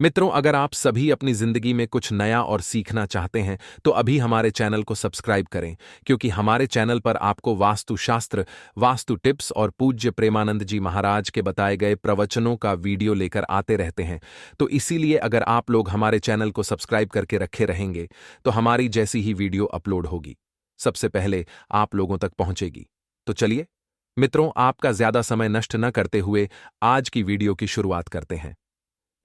मित्रों, अगर आप सभी अपनी जिंदगी में कुछ नया और सीखना चाहते हैं तो अभी हमारे चैनल को सब्सक्राइब करें, क्योंकि हमारे चैनल पर आपको वास्तुशास्त्र, वास्तु टिप्स और पूज्य प्रेमानंद जी महाराज के बताए गए प्रवचनों का वीडियो लेकर आते रहते हैं। तो इसीलिए अगर आप लोग हमारे चैनल को सब्सक्राइब करके रखे रहेंगे तो हमारी जैसी ही वीडियो अपलोड होगी सबसे पहले आप लोगों तक पहुंचेगी। तो चलिए मित्रों, आपका ज्यादा समय नष्ट न करते हुए आज की वीडियो की शुरुआत करते हैं।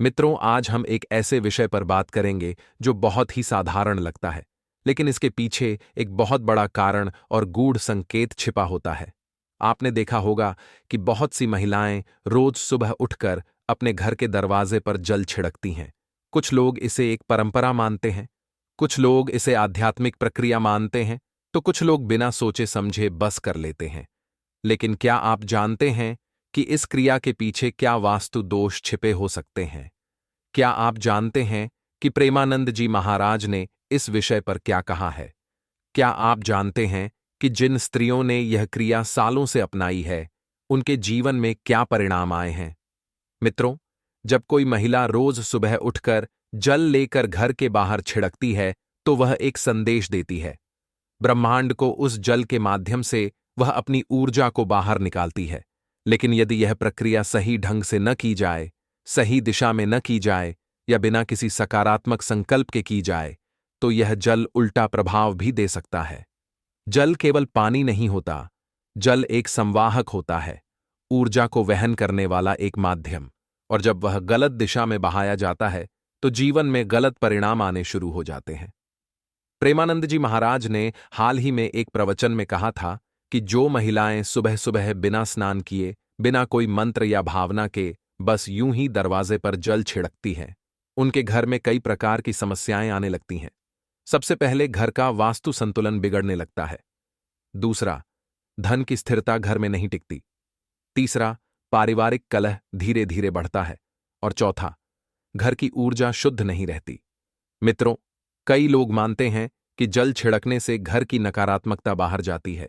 मित्रों, आज हम एक ऐसे विषय पर बात करेंगे जो बहुत ही साधारण लगता है, लेकिन इसके पीछे एक बहुत बड़ा कारण और गूढ़ संकेत छिपा होता है। आपने देखा होगा कि बहुत सी महिलाएं रोज सुबह उठकर अपने घर के दरवाजे पर जल छिड़कती हैं। कुछ लोग इसे एक परंपरा मानते हैं, कुछ लोग इसे आध्यात्मिक प्रक्रिया मानते हैं, तो कुछ लोग बिना सोचे समझे बस कर लेते हैं। लेकिन क्या आप जानते हैं कि इस क्रिया के पीछे क्या वास्तु दोष छिपे हो सकते हैं? क्या आप जानते हैं कि प्रेमानंद जी महाराज ने इस विषय पर क्या कहा है? क्या आप जानते हैं कि जिन स्त्रियों ने यह क्रिया सालों से अपनाई है, उनके जीवन में क्या परिणाम आए हैं? मित्रों, जब कोई महिला रोज सुबह उठकर जल लेकर घर के बाहर छिड़कती है, तो वह एक संदेश देती है। ब्रह्मांड को उस जल के माध्यम से वह अपनी ऊर्जा को बाहर निकालती है। लेकिन यदि यह प्रक्रिया सही ढंग से न की जाए, सही दिशा में न की जाए या बिना किसी सकारात्मक संकल्प के की जाए, तो यह जल उल्टा प्रभाव भी दे सकता है। जल केवल पानी नहीं होता, जल एक संवाहक होता है, ऊर्जा को वहन करने वाला एक माध्यम। और जब वह गलत दिशा में बहाया जाता है, तो जीवन में गलत परिणाम आने शुरू हो जाते हैं। प्रेमानंद जी महाराज ने हाल ही में एक प्रवचन में कहा था कि जो महिलाएं सुबह सुबह बिना स्नान किए, बिना कोई मंत्र या भावना के बस यूं ही दरवाजे पर जल छिड़कती हैं, उनके घर में कई प्रकार की समस्याएं आने लगती हैं। सबसे पहले घर का वास्तु संतुलन बिगड़ने लगता है। दूसरा, धन की स्थिरता घर में नहीं टिकती। तीसरा, पारिवारिक कलह धीरे धीरे बढ़ता है। और चौथा, घर की ऊर्जा शुद्ध नहीं रहती। मित्रों, कई लोग मानते हैं कि जल छिड़कने से घर की नकारात्मकता बाहर जाती है,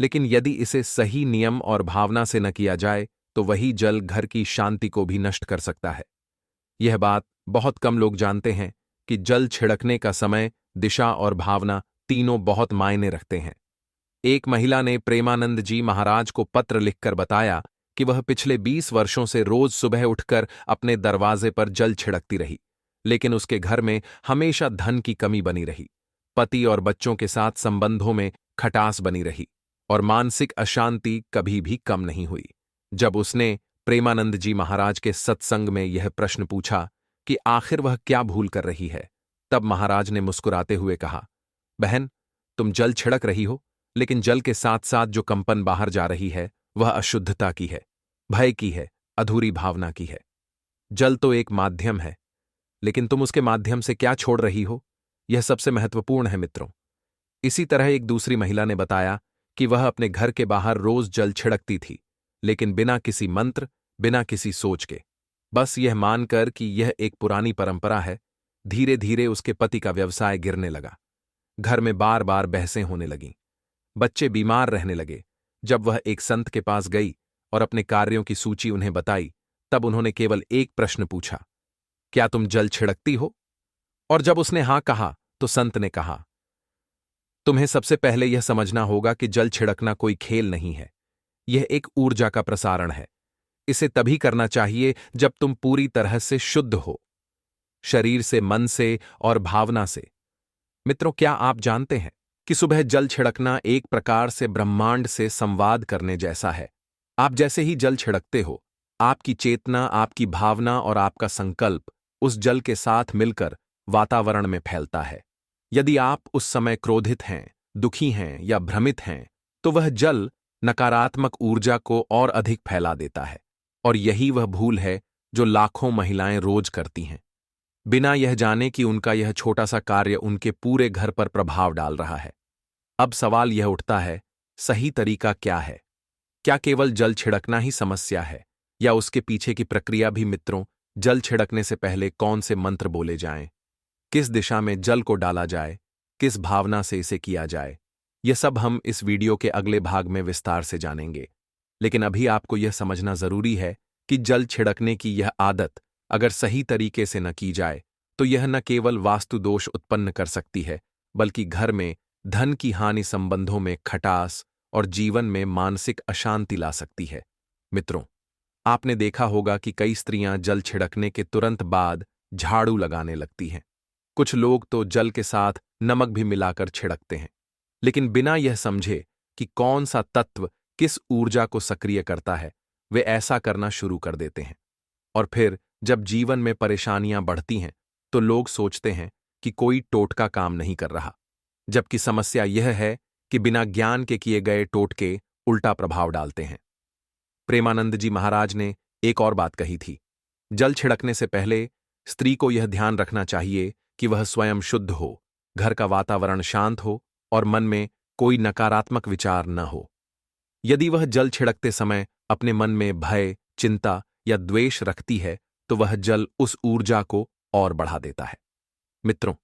लेकिन यदि इसे सही नियम और भावना से न किया जाए तो वही जल घर की शांति को भी नष्ट कर सकता है। यह बात बहुत कम लोग जानते हैं कि जल छिड़कने का समय, दिशा और भावना तीनों बहुत मायने रखते हैं। एक महिला ने प्रेमानंद जी महाराज को पत्र लिखकर बताया कि वह पिछले 20 वर्षों से रोज सुबह उठकर अपने दरवाजे पर जल छिड़कती रही, लेकिन उसके घर में हमेशा धन की कमी बनी रही, पति और बच्चों के साथ संबंधों में खटास बनी रही और मानसिक अशांति कभी भी कम नहीं हुई। जब उसने प्रेमानंद जी महाराज के सत्संग में यह प्रश्न पूछा कि आखिर वह क्या भूल कर रही है, तब महाराज ने मुस्कुराते हुए कहा, बहन, तुम जल छिड़क रही हो, लेकिन जल के साथ साथ जो कंपन बाहर जा रही है वह अशुद्धता की है, भय की है, अधूरी भावना की है। जल तो एक माध्यम है, लेकिन तुम उसके माध्यम से क्या छोड़ रही हो, यह सबसे महत्वपूर्ण है मित्रों। इसी तरह एक दूसरी महिला ने बताया कि वह अपने घर के बाहर रोज जल छिड़कती थी, लेकिन बिना किसी मंत्र, बिना किसी सोच के, बस यह मानकर कि यह एक पुरानी परंपरा है। धीरे धीरे उसके पति का व्यवसाय गिरने लगा, घर में बार बार बहसें होने लगीं, बच्चे बीमार रहने लगे। जब वह एक संत के पास गई और अपने कार्यों की सूची उन्हें बताई, तब उन्होंने केवल एक प्रश्न पूछा, क्या तुम जल छिड़कती हो? और जब उसने हां कहा तो संत ने कहा, तुम्हें सबसे पहले यह समझना होगा कि जल छिड़कना कोई खेल नहीं है, यह एक ऊर्जा का प्रसारण है। इसे तभी करना चाहिए जब तुम पूरी तरह से शुद्ध हो, शरीर से, मन से और भावना से। मित्रों, क्या आप जानते हैं कि सुबह जल छिड़कना एक प्रकार से ब्रह्मांड से संवाद करने जैसा है? आप जैसे ही जल छिड़कते हो, आपकी चेतना, आपकी भावना और आपका संकल्प उस जल के साथ मिलकर वातावरण में फैलता है। यदि आप उस समय क्रोधित हैं, दुखी हैं या भ्रमित हैं, तो वह जल नकारात्मक ऊर्जा को और अधिक फैला देता है। और यही वह भूल है जो लाखों महिलाएं रोज करती हैं, बिना यह जाने कि उनका यह छोटा सा कार्य उनके पूरे घर पर प्रभाव डाल रहा है। अब सवाल यह उठता है, सही तरीका क्या है? क्या केवल जल छिड़कना ही समस्या है, या उसके पीछे की प्रक्रिया भी? मित्रों, जल छिड़कने से पहले कौन से मंत्र बोले जाएं, किस दिशा में जल को डाला जाए, किस भावना से इसे किया जाए, यह सब हम इस वीडियो के अगले भाग में विस्तार से जानेंगे। लेकिन अभी आपको यह समझना जरूरी है कि जल छिड़कने की यह आदत अगर सही तरीके से न की जाए तो यह न केवल वास्तु दोष उत्पन्न कर सकती है, बल्कि घर में धन की हानि, संबंधों में खटास और जीवन में मानसिक अशांति ला सकती है। मित्रों, आपने देखा होगा कि कई स्त्रियां जल छिड़कने के तुरंत बाद झाड़ू लगाने लगती हैं। कुछ लोग तो जल के साथ नमक भी मिलाकर छिड़कते हैं, लेकिन बिना यह समझे कि कौन सा तत्व किस ऊर्जा को सक्रिय करता है, वे ऐसा करना शुरू कर देते हैं। और फिर जब जीवन में परेशानियां बढ़ती हैं तो लोग सोचते हैं कि कोई टोटका काम नहीं कर रहा, जबकि समस्या यह है कि बिना ज्ञान के किए गए टोटके उल्टा प्रभाव डालते हैं। प्रेमानंद जी महाराज ने एक और बात कही थी, जल छिड़कने से पहले स्त्री को यह ध्यान रखना चाहिए कि वह स्वयं शुद्ध हो, घर का वातावरण शांत हो और मन में कोई नकारात्मक विचार न हो। यदि वह जल छिड़कते समय अपने मन में भय, चिंता या द्वेष रखती है तो वह जल उस ऊर्जा को और बढ़ा देता है। मित्रों,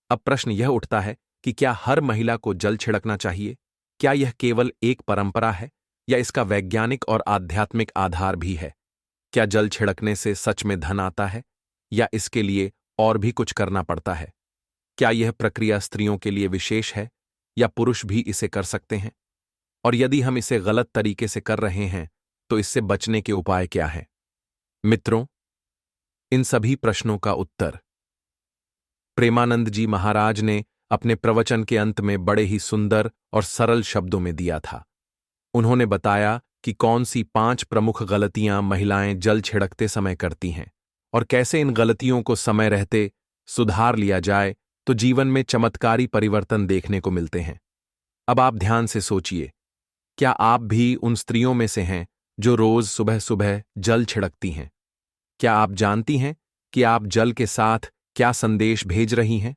अब प्रश्न यह उठता है कि क्या हर महिला को जल छिड़कना चाहिए? क्या यह केवल एक परंपरा है या इसका वैज्ञानिक और आध्यात्मिक आधार भी है? क्या जल छिड़कने से सच में धन आता है या इसके लिए और भी कुछ करना पड़ता है? क्या यह प्रक्रिया स्त्रियों के लिए विशेष है या पुरुष भी इसे कर सकते हैं? और यदि हम इसे गलत तरीके से कर रहे हैं तो इससे बचने के उपाय क्या हैं? मित्रों, इन सभी प्रश्नों का उत्तर प्रेमानंद जी महाराज ने अपने प्रवचन के अंत में बड़े ही सुंदर और सरल शब्दों में दिया था। उन्होंने बताया कि कौन सी 5 प्रमुख गलतियां महिलाएं जल छिड़कते समय करती हैं और कैसे इन गलतियों को समय रहते सुधार लिया जाए तो जीवन में चमत्कारी परिवर्तन देखने को मिलते हैं। अब आप ध्यान से सोचिए, क्या आप भी उन स्त्रियों में से हैं जो रोज सुबह सुबह जल छिड़कती हैं? क्या आप जानती हैं कि आप जल के साथ क्या संदेश भेज रही हैं?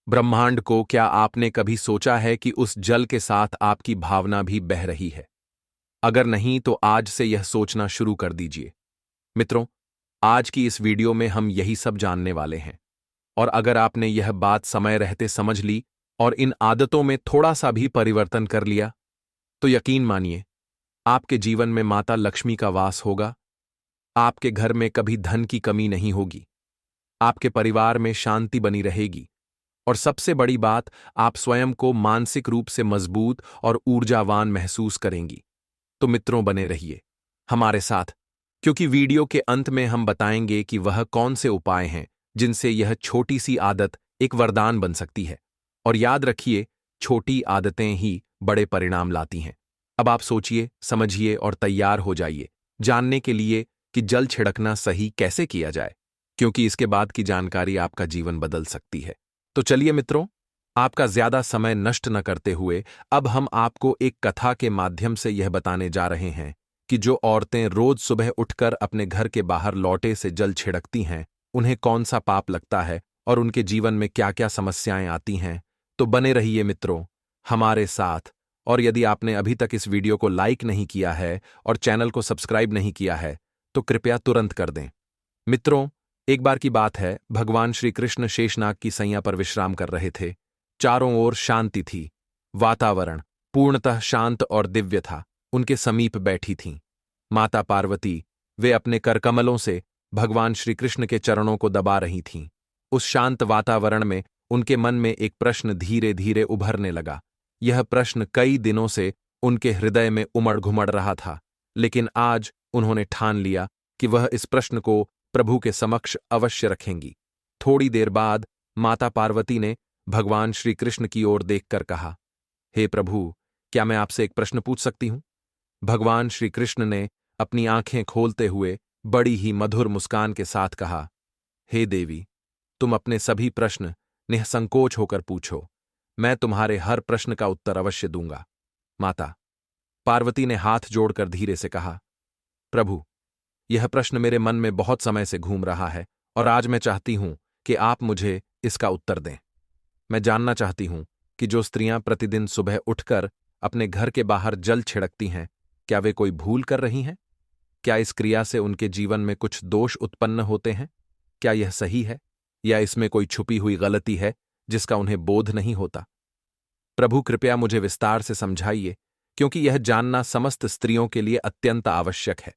ब्रह्मांड को क्या आपने कभी सोचा है कि उस जल के साथ आपकी भावना भी बह रही है? अगर नहीं तो आज से यह सोचना शुरू कर दीजिए। मित्रों, आज की इस वीडियो में हम यही सब जानने वाले हैं। और अगर आपने यह बात समय रहते समझ ली और इन आदतों में थोड़ा सा भी परिवर्तन कर लिया तो यकीन मानिए, आपके जीवन में माता लक्ष्मी का वास होगा, आपके घर में कभी धन की कमी नहीं होगी, आपके परिवार में शांति बनी रहेगी और सबसे बड़ी बात, आप स्वयं को मानसिक रूप से मजबूत और ऊर्जावान महसूस करेंगी। तो मित्रों, बने रहिए हमारे साथ, क्योंकि वीडियो के अंत में हम बताएंगे कि वह कौन से उपाय हैं जिनसे यह छोटी सी आदत एक वरदान बन सकती है। और याद रखिए, छोटी आदतें ही बड़े परिणाम लाती हैं। अब आप सोचिए, समझिए और तैयार हो जाइए जानने के लिए कि जल छिड़कना सही कैसे किया जाए, क्योंकि इसके बाद की जानकारी आपका जीवन बदल सकती है। तो चलिए मित्रों, आपका ज्यादा समय नष्ट न करते हुए अब हम आपको एक कथा के माध्यम से यह बताने जा रहे हैं कि जो औरतें रोज सुबह उठकर अपने घर के बाहर लौटे से जल छिड़कती हैं, उन्हें कौन सा पाप लगता है और उनके जीवन में क्या क्या समस्याएं आती हैं। तो बने रहिए मित्रों हमारे साथ। और यदि आपने अभी तक इस वीडियो को लाइक नहीं किया है और चैनल को सब्सक्राइब नहीं किया है तो कृपया तुरंत कर दें। मित्रों, एक बार की बात है, भगवान श्री कृष्ण शेषनाग की सैया पर विश्राम कर रहे थे। चारों ओर शांति थी, वातावरण पूर्णतः शांत और दिव्य था। उनके समीप बैठी थीं माता पार्वती। वे अपने करकमलों से भगवान श्री कृष्ण के चरणों को दबा रही थीं। उस शांत वातावरण में उनके मन में एक प्रश्न धीरे धीरे उभरने लगा। यह प्रश्न कई दिनों से उनके हृदय में उमड़ घुमड़ रहा था, लेकिन आज उन्होंने ठान लिया कि वह इस प्रश्न को प्रभु के समक्ष अवश्य रखेंगी। थोड़ी देर बाद माता पार्वती ने भगवान श्री कृष्ण की ओर देखकर कहा, हे प्रभु, क्या मैं आपसे एक प्रश्न पूछ सकती हूं? भगवान श्री कृष्ण ने अपनी आंखें खोलते हुए बड़ी ही मधुर मुस्कान के साथ कहा, हे देवी, तुम अपने सभी प्रश्न निःसंकोच होकर पूछो, मैं तुम्हारे हर प्रश्न का उत्तर अवश्य दूंगा। माता पार्वती ने हाथ जोड़कर धीरे से कहा, प्रभु, यह प्रश्न मेरे मन में बहुत समय से घूम रहा है और आज मैं चाहती हूं कि आप मुझे इसका उत्तर दें। मैं जानना चाहती हूं कि जो स्त्रियां प्रतिदिन सुबह उठकर अपने घर के बाहर जल छिड़कती हैं, क्या वे कोई भूल कर रही हैं? क्या इस क्रिया से उनके जीवन में कुछ दोष उत्पन्न होते हैं? क्या यह सही है या इसमें कोई छुपी हुई गलती है जिसका उन्हें बोध नहीं होता? प्रभु, कृपया मुझे विस्तार से समझाइए, क्योंकि यह जानना समस्त स्त्रियों के लिए अत्यंत आवश्यक है।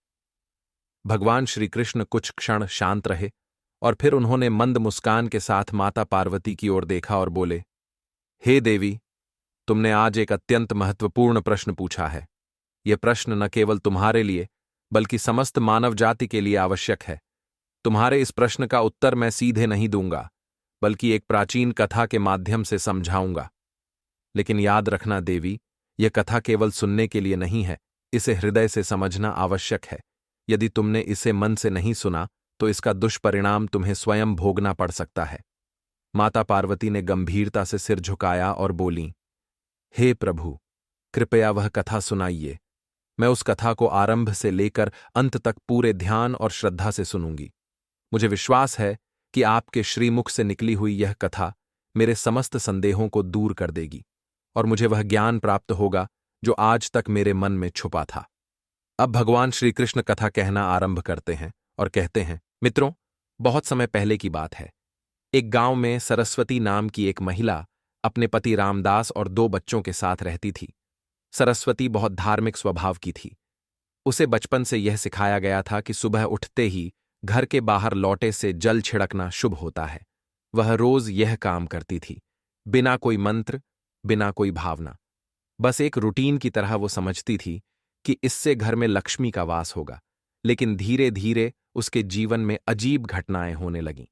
भगवान श्री कृष्ण कुछ क्षण शांत रहे और फिर उन्होंने मंद मुस्कान के साथ माता पार्वती की ओर देखा और बोले, हे देवी, तुमने आज एक अत्यंत महत्वपूर्ण प्रश्न पूछा है। यह प्रश्न न केवल तुम्हारे लिए बल्कि समस्त मानव जाति के लिए आवश्यक है। तुम्हारे इस प्रश्न का उत्तर मैं सीधे नहीं दूंगा, बल्कि एक प्राचीन कथा के माध्यम से समझाऊंगा। लेकिन याद रखना देवी, यह कथा केवल सुनने के लिए नहीं है, इसे हृदय से समझना आवश्यक है। यदि तुमने इसे मन से नहीं सुना तो इसका दुष्परिणाम तुम्हें स्वयं भोगना पड़ सकता है। माता पार्वती ने गंभीरता से सिर झुकाया और बोलीं, हे प्रभु, कृपया वह कथा सुनाइए। मैं उस कथा को आरंभ से लेकर अंत तक पूरे ध्यान और श्रद्धा से सुनूंगी। मुझे विश्वास है कि आपके श्रीमुख से निकली हुई यह कथा मेरे समस्त संदेहों को दूर कर देगी और मुझे वह ज्ञान प्राप्त होगा जो आज तक मेरे मन में छुपा था। अब भगवान श्री कृष्ण कथा कहना आरंभ करते हैं और कहते हैं, मित्रों, बहुत समय पहले की बात है। एक गांव में सरस्वती नाम की एक महिला अपने पति रामदास और 2 बच्चों के साथ रहती थी। सरस्वती बहुत धार्मिक स्वभाव की थी। उसे बचपन से यह सिखाया गया था कि सुबह उठते ही घर के बाहर लोटे से जल छिड़कना शुभ होता है। वह रोज यह काम करती थी, बिना कोई मंत्र, बिना कोई भावना। बस एक रूटीन की तरह वो समझती थी कि इससे घर में लक्ष्मी का वास होगा। लेकिन धीरे धीरे उसके जीवन में अजीब घटनाएं होने लगीं।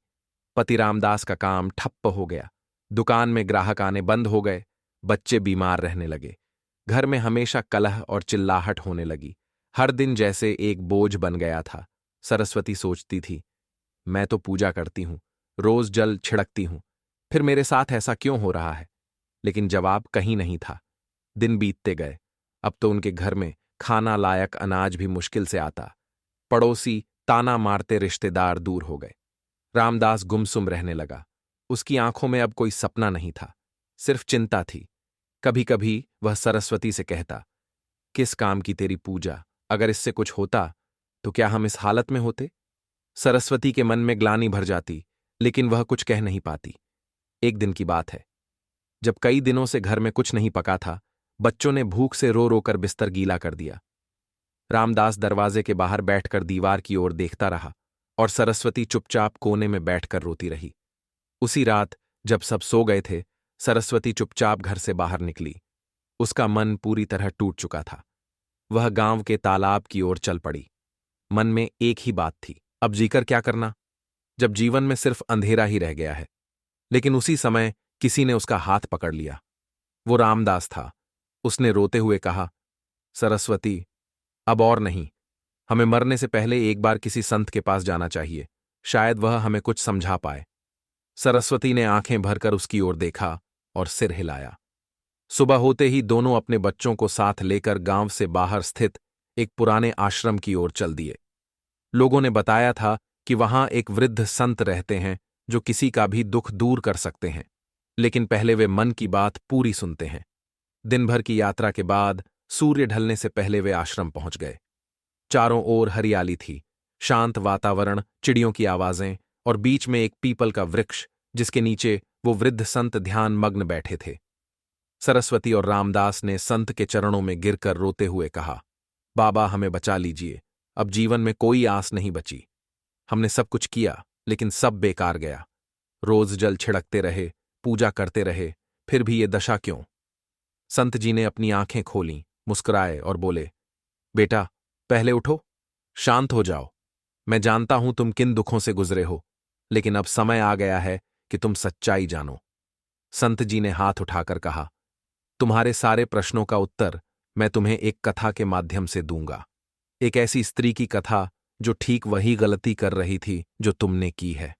पति रामदास का काम ठप्प हो गया, दुकान में ग्राहक आने बंद हो गए, बच्चे बीमार रहने लगे, घर में हमेशा कलह और चिल्लाहट होने लगी। हर दिन जैसे एक बोझ बन गया था। सरस्वती सोचती थी, मैं तो पूजा करती हूं, रोज जल छिड़कती हूं, फिर मेरे साथ ऐसा क्यों हो रहा है? लेकिन जवाब कहीं नहीं था। दिन बीतते गए। अब तो उनके घर में खाना लायक अनाज भी मुश्किल से आता। पड़ोसी ताना मारते, रिश्तेदार दूर हो गए। रामदास गुमसुम रहने लगा। उसकी आंखों में अब कोई सपना नहीं था, सिर्फ चिंता थी। कभी कभी वह सरस्वती से कहता, किस काम की तेरी पूजा? अगर इससे कुछ होता तो क्या हम इस हालत में होते? सरस्वती के मन में ग्लानि भर जाती, लेकिन वह कुछ कह नहीं पाती। एक दिन की बात है, जब कई दिनों से घर में कुछ नहीं पका था, बच्चों ने भूख से रो रोकर बिस्तर गीला कर दिया। रामदास दरवाजे के बाहर बैठकर दीवार की ओर देखता रहा और सरस्वती चुपचाप कोने में बैठकर रोती रही। उसी रात जब सब सो गए थे, सरस्वती चुपचाप घर से बाहर निकली। उसका मन पूरी तरह टूट चुका था। वह गांव के तालाब की ओर चल पड़ी। मन में एक ही बात थी, अब जीकर क्या करना, जब जीवन में सिर्फ अंधेरा ही रह गया है। लेकिन उसी समय किसी ने उसका हाथ पकड़ लिया। वो रामदास था। उसने रोते हुए कहा, सरस्वती, अब और नहीं। हमें मरने से पहले एक बार किसी संत के पास जाना चाहिए, शायद वह हमें कुछ समझा पाए। सरस्वती ने आंखें भरकर उसकी ओर देखा और सिर हिलाया। सुबह होते ही दोनों अपने बच्चों को साथ लेकर गांव से बाहर स्थित एक पुराने आश्रम की ओर चल दिए। लोगों ने बताया था कि वहां एक वृद्ध संत रहते हैं जो किसी का भी दुख दूर कर सकते हैं, लेकिन पहले वे मन की बात पूरी सुनते हैं। दिन भर की यात्रा के बाद सूर्य ढलने से पहले वे आश्रम पहुंच गए। चारों ओर हरियाली थी, शांत वातावरण, चिड़ियों की आवाजें और बीच में एक पीपल का वृक्ष जिसके नीचे वो वृद्ध संत ध्यान मग्न बैठे थे। सरस्वती और रामदास ने संत के चरणों में गिरकर रोते हुए कहा, बाबा, हमें बचा लीजिए, अब जीवन में कोई आस नहीं बची। हमने सब कुछ किया, लेकिन सब बेकार गया। रोज जल छिड़कते रहे, पूजा करते रहे, फिर भी ये दशा क्यों? संत जी ने अपनी आंखें खोलीं, मुस्कुराए और बोले, बेटा, पहले उठो, शांत हो जाओ। मैं जानता हूं तुम किन दुखों से गुजरे हो, लेकिन अब समय आ गया है कि तुम सच्चाई जानो। संत जी ने हाथ उठाकर कहा, तुम्हारे सारे प्रश्नों का उत्तर मैं तुम्हें एक कथा के माध्यम से दूंगा। एक ऐसी स्त्री की कथा जो ठीक वही गलती कर रही थी जो तुमने की है,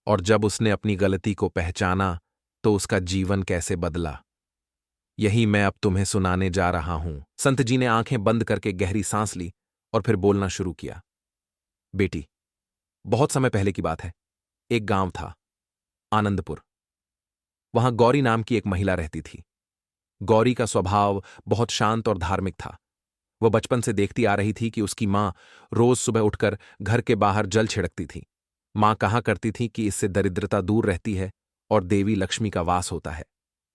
और जब उसने अपनी गलती को पहचाना तो उसका जीवन कैसे बदला, यही मैं अब तुम्हें सुनाने जा रहा हूं। संत जी ने आंखें बंद करके गहरी सांस ली और फिर बोलना शुरू किया। बेटी, बहुत समय पहले की बात है। एक गांव था, आनंदपुर। वहां गौरी नाम की एक महिला रहती थी। गौरी का स्वभाव बहुत शांत और धार्मिक था। वह बचपन से देखती आ रही थी कि उसकी मां रोज सुबह उठकर घर के बाहर जल छिड़कती थी। मां कहा करती थी कि इससे दरिद्रता दूर रहती है और देवी लक्ष्मी का वास होता है।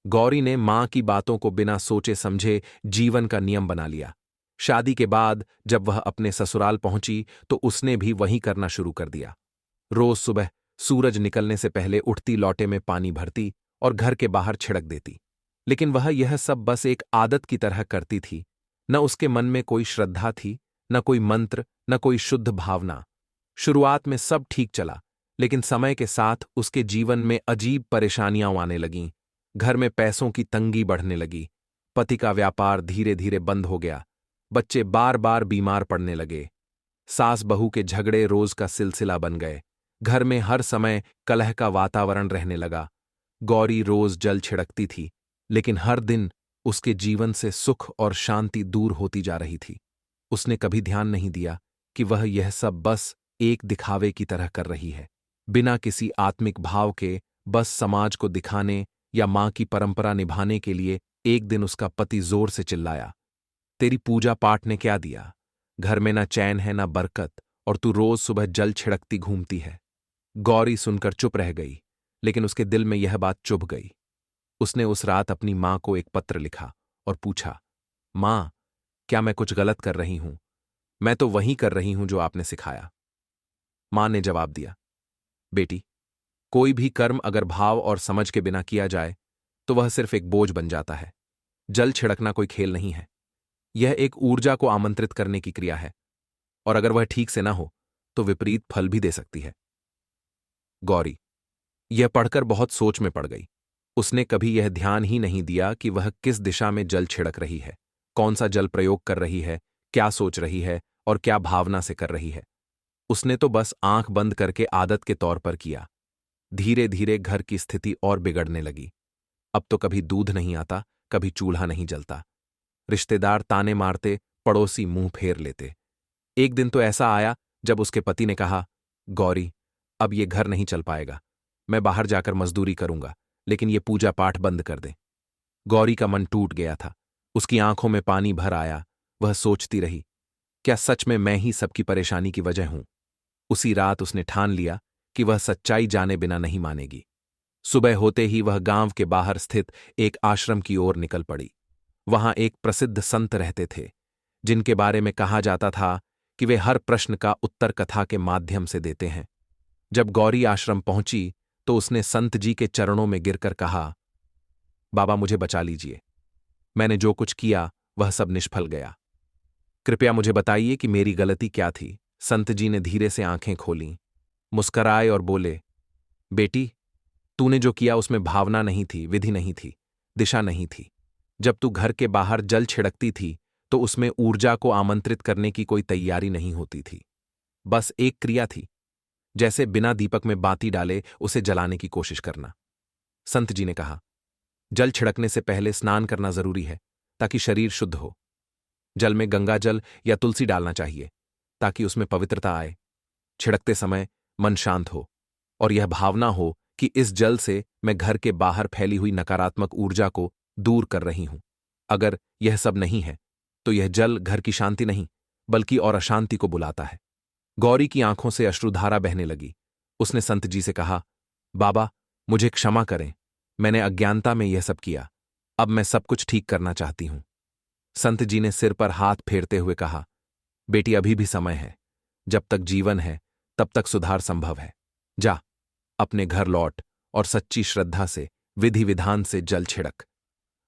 गौरी ने मां की बातों को बिना सोचे समझे जीवन का नियम बना लिया। शादी के बाद जब वह अपने ससुराल पहुंची तो उसने भी वही करना शुरू कर दिया। रोज सुबह सूरज निकलने से पहले उठती लोटे में पानी भरती और घर के बाहर छिड़क देती। लेकिन वह यह सब बस एक आदत की तरह करती थी। न उसके मन में कोई श्रद्धा थी, न कोई मंत्र, न कोई शुद्ध भावना। शुरुआत में सब ठीक चला, लेकिन समय के साथ उसके जीवन में अजीब परेशानियां आने लगीं। घर में पैसों की तंगी बढ़ने लगी। पति का व्यापार धीरे धीरे बंद हो गया। बच्चे बार बार बीमार पड़ने लगे। सास बहू के झगड़े रोज का सिलसिला बन गए। घर में हर समय कलह का वातावरण रहने लगा। गौरी रोज जल छिड़कती थी, लेकिन हर दिन उसके जीवन से सुख और शांति दूर होती जा रही थी। उसने कभी ध्यान नहीं दिया कि वह यह सब बस एक दिखावे की तरह कर रही है, बिना किसी आत्मिक भाव के, बस समाज को दिखाने या मां की परंपरा निभाने के लिए। एक दिन उसका पति जोर से चिल्लाया, तेरी पूजा पाठ ने क्या दिया? घर में ना चैन है ना बरकत, और तू रोज सुबह जल छिड़कती घूमती है। गौरी सुनकर चुप रह गई, लेकिन उसके दिल में यह बात चुभ गई। उसने उस रात अपनी मां को एक पत्र लिखा और पूछा, मां, क्या मैं कुछ गलत कर रही हूं? मैं तो वही कर रही हूं जो आपने सिखाया। मां ने जवाब दिया, बेटी, कोई भी कर्म अगर भाव और समझ के बिना किया जाए तो वह सिर्फ एक बोझ बन जाता है। जल छिड़कना कोई खेल नहीं है। यह एक ऊर्जा को आमंत्रित करने की क्रिया है, और अगर वह ठीक से ना हो तो विपरीत फल भी दे सकती है। गौरी यह पढ़कर बहुत सोच में पड़ गई। उसने कभी यह ध्यान ही नहीं दिया कि वह किस दिशा में जल छिड़क रही है, कौन सा जल प्रयोग कर रही है, क्या सोच रही है और क्या भावना से कर रही है। उसने तो बस आंख बंद करके आदत के तौर पर किया। धीरे धीरे घर की स्थिति और बिगड़ने लगी। अब तो कभी दूध नहीं आता, कभी चूल्हा नहीं जलता। रिश्तेदार ताने मारते, पड़ोसी मुंह फेर लेते। एक दिन तो ऐसा आया जब उसके पति ने कहा, गौरी, अब ये घर नहीं चल पाएगा। मैं बाहर जाकर मजदूरी करूंगा, लेकिन ये पूजा पाठ बंद कर दे। गौरी का मन टूट गया था। उसकी आंखों में पानी भर आया। वह सोचती रही, क्या सच में मैं ही सबकी परेशानी की वजह हूं? उसी रात उसने ठान लिया कि वह सच्चाई जाने बिना नहीं मानेगी। सुबह होते ही वह गांव के बाहर स्थित एक आश्रम की ओर निकल पड़ी। वहां एक प्रसिद्ध संत रहते थे, जिनके बारे में कहा जाता था कि वे हर प्रश्न का उत्तर कथा के माध्यम से देते हैं। जब गौरी आश्रम पहुंची तो उसने संत जी के चरणों में गिरकर कहा, बाबा, मुझे बचा लीजिए। मैंने जो कुछ किया वह सब निष्फल गया। कृपया मुझे बताइए कि मेरी गलती क्या थी। संत जी ने धीरे से आंखें खोलीं, मुस्कराए और बोले, बेटी, तूने जो किया उसमें भावना नहीं थी, विधि नहीं थी, दिशा नहीं थी। जब तू घर के बाहर जल छिड़कती थी तो उसमें ऊर्जा को आमंत्रित करने की कोई तैयारी नहीं होती थी। बस एक क्रिया थी, जैसे बिना दीपक में बाती डाले उसे जलाने की कोशिश करना। संत जी ने कहा, जल छिड़कने से पहले स्नान करना जरूरी है ताकि शरीर शुद्ध हो। जल में गंगा जल या तुलसी डालना चाहिए ताकि उसमें पवित्रता आए। छिड़कते समय मन शांत हो और यह भावना हो कि इस जल से मैं घर के बाहर फैली हुई नकारात्मक ऊर्जा को दूर कर रही हूं। अगर यह सब नहीं है तो यह जल घर की शांति नहीं बल्कि और अशांति को बुलाता है। गौरी की आंखों से अश्रुधारा बहने लगी। उसने संत जी से कहा, बाबा, मुझे क्षमा करें, मैंने अज्ञानता में यह सब किया। अब मैं सब कुछ ठीक करना चाहती हूं। संत जी ने सिर पर हाथ फेरते हुए कहा, बेटी, अभी भी समय है। जब तक जीवन है तब तक सुधार संभव है। जा, अपने घर लौट और सच्ची श्रद्धा से, विधि विधान से जल छिड़क।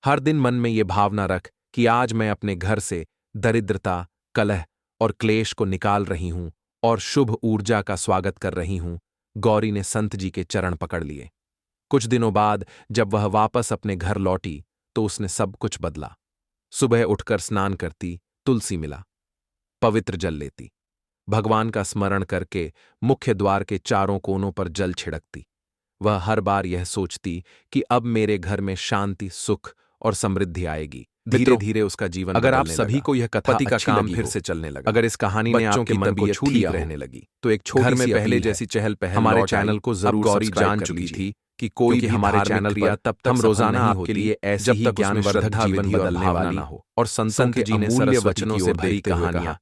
हर दिन मन में ये भावना रख कि आज मैं अपने घर से दरिद्रता, कलह और क्लेश को निकाल रही हूं और शुभ ऊर्जा का स्वागत कर रही हूं। गौरी ने संत जी के चरण पकड़ लिए। कुछ दिनों बाद जब वह वापस अपने घर लौटी तो उसने सब कुछ बदला। सुबह उठकर स्नान करती, तुलसी मिला, पवित्र जल लेती, भगवान का स्मरण करके मुख्य द्वार के चारों कोनों पर जल छिड़कती। वह हर बार यह सोचती कि अब मेरे घर में शांति, सुख और समृद्धि आएगी। धीरे धीरे उसका जीवन अगर आप बदलने सभी लगा। को यह कथा पति का अच्छी काम लगी फिर हो, से चलने लगा। अगर इस कहानी ने बच्चों आपके की मन को तबीयत छू लिया ठीक हो, रहने लगी तो एक छोटी घर में सी पहले अपील है। जैसी चहल पहल हमारे लौट आई। चैनल को अब जरूर गौरी सब्सक्राइब जान कर चुकी लीजिए थी कि कोई भी हमारे धार्मिक चैनल क्रिया पर तब तक हम सफल रोजाना नहीं आपके होती लिए ऐसी जब ही तक उसमें ज्ञानवर्धक श्रद्धा, जीवन विधि और बदलने भावना वाली ना हो। और संतों के जी ने अमूल्य सरस्वती वचनों की से ओर भरी देखते हुए कहानियां कहा,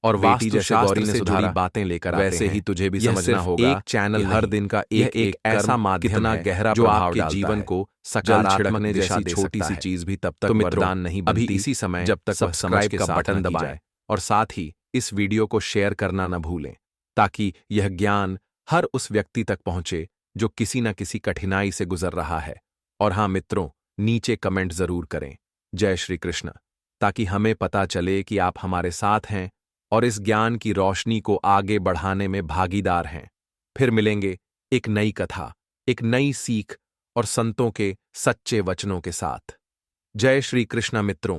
और बेटी वास्तु जैसे शास्त्र गौरी ने से सुधारा, जुड़ी बातें लेकर आते वैसे हैं। ही तुझे भी यह समझना सिर्फ होगा एक चैनल कि हर नहीं, दिन का यह एक ऐसा माध्यम कितना है गहरा जो प्रभाव आपके डालता जीवन है। को जल सकारात्मक छिड़कने दिशा जैसी दे छोटी सकता सी है। चीज भी तब तक तो मित्रों, वरदान नहीं अभी बनती इसी समय जब तक वह समझ सब्सक्राइब के का साथ बटन न की दबाएं जाए। और साथ ही इस वीडियो को शेयर करना न भूलें, ताकि यह ज्ञान हर उस व्यक्ति तक पहुंचे जो किसी न किसी कठिनाई से गुजर रहा है। और हाँ मित्रों, नीचे कमेंट जरूर करें जय श्री कृष्ण, ताकि हमें पता चले कि आप हमारे साथ हैं और इस ज्ञान की रोशनी को आगे बढ़ाने में भागीदार हैं। फिर मिलेंगे एक नई कथा, एक नई सीख और संतों के सच्चे वचनों के साथ। जय श्री कृष्ण मित्रों।